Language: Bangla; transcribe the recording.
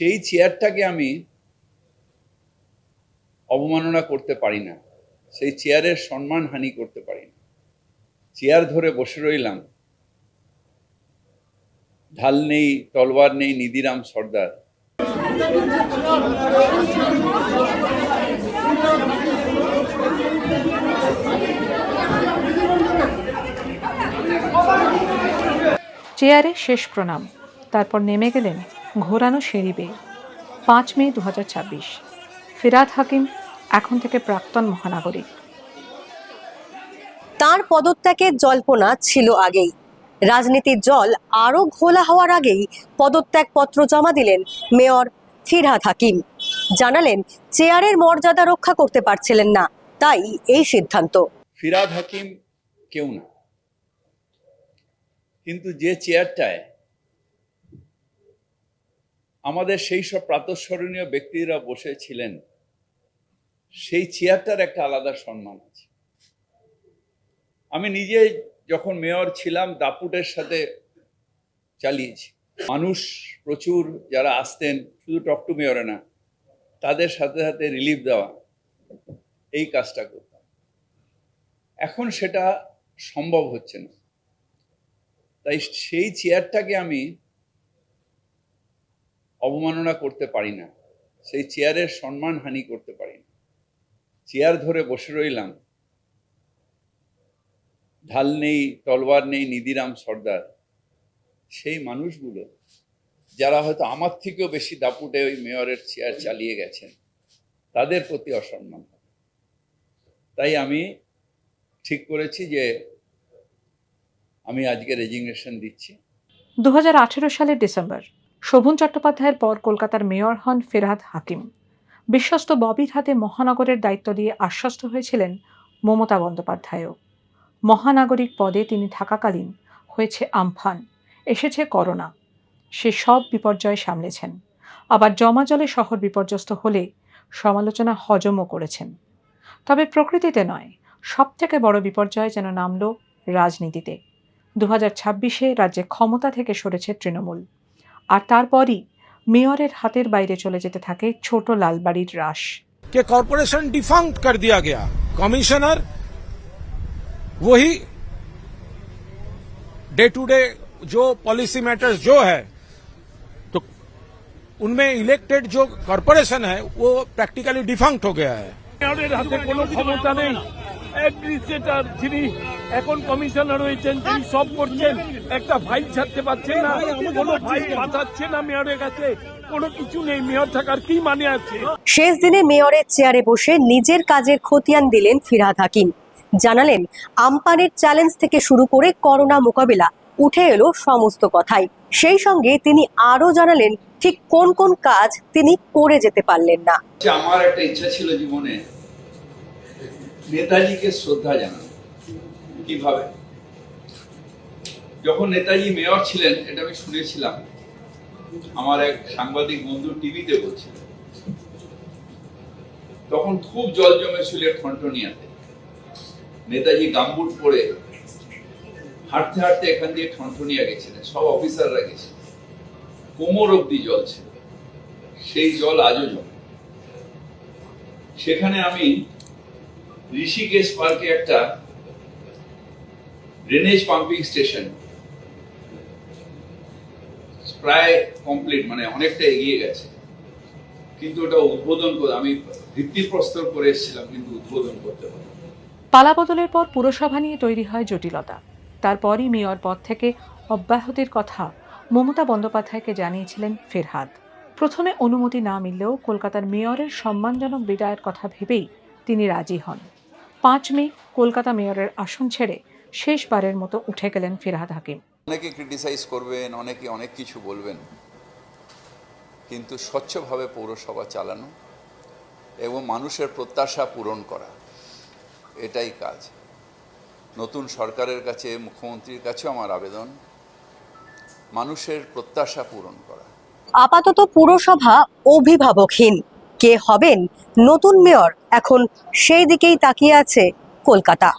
সেই চেয়ারটাকে আমি অবমাননা করতে পারি না, সেই চেয়ারের সম্মানহানি করতে পারি না। চেয়ার ধরে বসে রইলাম, ঢাল নেই, তলোয়ার নেই, নিধিরাম সর্দার। চেয়ারে শেষ প্রণাম, তারপর নেমে গেলেন ঘোরানো সিঁড়ি বেয়ে। 5 মে 2026। ফিরহাদ হাকিম এখন থেকে প্রাক্তন মহানাগরিক। তার পদত্যাগের জল্পনা ছিল আগেই। রাজনীতির জল আরো ঘোলা হওয়ার আগেই পদত্যাগপত্র জমা দিলেন মেয়র ফিরহাদ হাকিম। জানালেন চেয়ারের মর্যাদা রক্ষা করতে পারছিলেন না, তাই এই সিদ্ধান্ত। ফিরহাদ হাকিম কেউ না, কিন্তু যে চেয়ারটায় আমাদের সেই সব প্রাতঃস্মরণীয় ব্যক্তিরা বসেছিলেন, সেই চেয়ারটার একটা আলাদা সম্মান আছে। আমি নিজে যখন মেয়র ছিলাম দাপুটের সাথে চালিয়েছি। মানুষ প্রচুর যারা আসতেন, শুধু টক টু মেয়রে না, তাদের সাথে সাথে রিলিফ দেওয়া, এই কাজটা করতাম। এখন সেটা সম্ভব হচ্ছে না, তাই সেই চেয়ারটাকে আমি অবমাননা করতে পারি না, সেই চেয়ারের সম্মানহানি করতে পারি না। চেয়ার ধরে বসে রইলাম, ঢাল নেই, তলোয়ার নেই, নিধিরাম সর্দার। সেই মানুষগুলো যারা হয়তো আমার থেকেও বেশি দাপুটে ওই মেয়রের চেয়ার চালিয়ে গেছেন, তাদের প্রতি অসম্মান। তাই আমি ঠিক করেছি যে আমি আজকে রেজিগনেশন দিচ্ছি। 2018 সালের ডিসেম্বর শোভন চট্টোপাধ্যায়ের পর কলকাতার মেয়র হন ফিরহাদ হাকিম। বিশ্বস্ত ববির হাতে মহানগরের দায়িত্ব দিয়ে আশ্বস্ত হয়েছিলেন মমতা বন্দ্যোপাধ্যায়ও। মহানাগরিক পদে তিনি থাকাকালীন হয়েছে আমফান, এসেছে করোনা, সে সব বিপর্যয় সামলেছেন। আবার জমাজলে শহর বিপর্যস্ত হলে সমালোচনা হজমও করেছেন। তবে প্রকৃতিতে নয়, সবথেকে বড় বিপর্যয় যেন নামল রাজনীতিতে। 2026-এ রাজ্যে ক্ষমতা থেকে সরেছে তৃণমূল, আর তারপরই মেয়রের হাতের বাইরে চলে যেতে থাকে ছোট লালবাড়ির রাশ। कि कॉरपोरेशन डिफंक्ट कर दिया गया, कमिश्नर वही डे टू डे जो पॉलिसी मैटर्स जो है, तो उनमें इलेक्टेड जो कॉरपोरेशन है वो प्रैक्टिकली डिफंक्ट हो गया है। মেয়রের হাতে কোনো ক্ষমতা নেই। অ্যাডমিনিস্ট্রেটর যিনি এখন কমিশনার হয়েছেন, তিনি সব করছেন, একটা ফাইল ছাড়তে পারছেন না, কোনো ফাইল পাঠাচ্ছে না মেয়রের কাছে, কোনো কিছু নেই। মেয়র থাকার কি মানে আছে? শেষ দিনে মেয়রের চেয়ারে বসে নিজের কাজের খতিয়ান দিলেন ফিরহাদ হাকিম। জানালেন আমপানের চ্যালেঞ্জ থেকে শুরু করে করোনা মোকাবিলা, উঠে এলো সমস্ত কথাই। সেই সঙ্গে তিনি আরো জানালেন ঠিক কোন কোন কাজ তিনি করে যেতে পারলেন না। আমার একটা ইচ্ছা ছিল জীবনে নেতাজিকে শ্রদ্ধা জানানো। কিভাবে? যখন নেতাজি মেয়র ছিলেন, এটা আমি শুনেছিলাম, আমার এক সাংবাদিক বন্ধু টিভিতে বলছিল, তখন খুব জল জমেছিল ঠনঠনিয়াতে। নেতাজি গামবুট পরে হাঁটতে হাঁটতে এখান দিয়ে ঠনঠনিয়া গেছিলেন, সব অফিসাররা গেছিলেন, কোমর অব্দি জল ছিল। সেই জল আজও জমে। সেখানে আমি ঋষিকেশ পার্কে একটা ড্রেনেজ পাম্পিং স্টেশন প্রায় কমপ্লিট, মানে অনেকটা এগিয়ে গেছে, কিন্তু ওটা উদ্বোধন করে আমি ভিত্তিপ্রস্তর করে এসেছিলাম, কিন্তু উদ্বোধন করতে পারি। পালাবদলের পর পুরসভা নিয়ে তৈরি হয় জটিলতা। তারপরই মেয়র পদ থেকে অব্যাহতির কথা মমতা বন্দ্যোপাধ্যায়কে জানিয়েছিলেন ফিরহাদ। প্রথমে অনুমতি না মিললেও কলকাতার মেয়রের সম্মানজনক বিদায়ের কথা ভেবেই তিনি রাজি হন। 5 মে কলকাতা মেয়রের আসন ছেড়ে শেষবারের মতো উঠে গেলেন ফিরহাদ হাকিম। অনেকে ক্রিটিসাইজ করবেন, অনেকে অনেক কিছু বলবেন, কিন্তু স্বচ্ছভাবে পৌরসভা চালানো এবং মানুষের প্রত্যাশা পূরণ করা, এটাই কাজ। নতুন সরকারের কাছে, মুখ্যমন্ত্রীর কাছেও আমার আবেদন, মানুষের প্রত্যাশা পূরণ করা। আপাতত পুরসভা অভিভাবকহীন। কে হবেন নতুন মেয়র, এখন সেই দিকেই তাকিয়ে আছে কলকাতা।